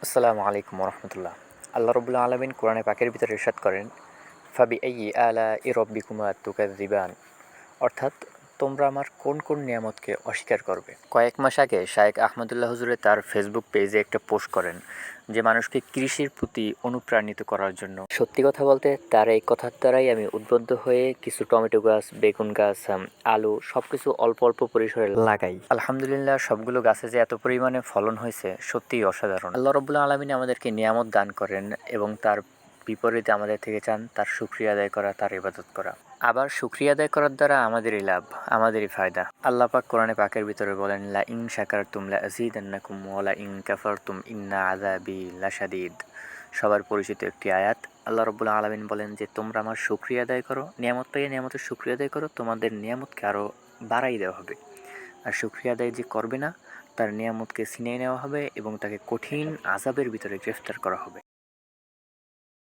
আসসালামু আলাইকুম রহমতুল্লাহ। আল্লাহ রবুল্লা আলমিন কোরআনে পাকের ভিতরে ইরশাদ করেন, ফাবি আইয়ি আলা ই রব্বিকুমা তুকাযযিবান, অর্থাৎ তোমরা আমার কোন কোন নিয়ামতকে অস্বীকার করবে। কয়েক মাস আগে শায়েখ আহমদুল্লাহ হুজুরে তার ফেসবুক পেজে একটা পোস্ট করেন যে মানুষকে কৃষির প্রতি অনুপ্রাণিত করার জন্য। সত্যি কথা বলতে তার এই কথার দ্বারাই আমি উদ্বুদ্ধ হয়ে কিছু টমেটো গাছ, বেগুন গাছ, আলু সব কিছু অল্প অল্প পরিসরে লাগাই। আলহামদুলিল্লাহ, সবগুলো গাছে যে এত পরিমাণে ফলন হয়েছে সত্যিই অসাধারণ। আল্লাহ রব্বুল আলমিন আমাদেরকে নিয়ামত দান করেন এবং তার বিপরীতে আমাদের থেকে চান তার শুকরিয়া আদায় করা, তার ইবাদত করা। আবার শুকরিয়া আদায় করার দ্বারা আমাদেরই লাভ, আমাদেরই ফায়দা। আল্লাহ পাক কোরআনে পাকের ভিতরে বলেন, লা ইন শাকারতুম লা আযীদান্নাকুম ওয়া লা ইন কাফারতুম ইন্না আযাবি লাশাদীদ। সবার পরিচিত একটি আয়াত। আল্লাহ রাব্বুল আলামিন বলেন যে তোমরা আমার শুকরিয়া আদায় করো, নিয়ামত পেয়ে নিয়ামতের শুকরিয়া আদায় করো, তোমাদের নিয়ামতকে আরও বাড়াই দেওয়া হবে। আর শুকরিয়া আদায় যে করবে না তার নিয়ামতকে ছিনিয়ে নেওয়া হবে এবং তাকে কঠিন আযাবের ভিতরে গ্রেফতার করা হবে।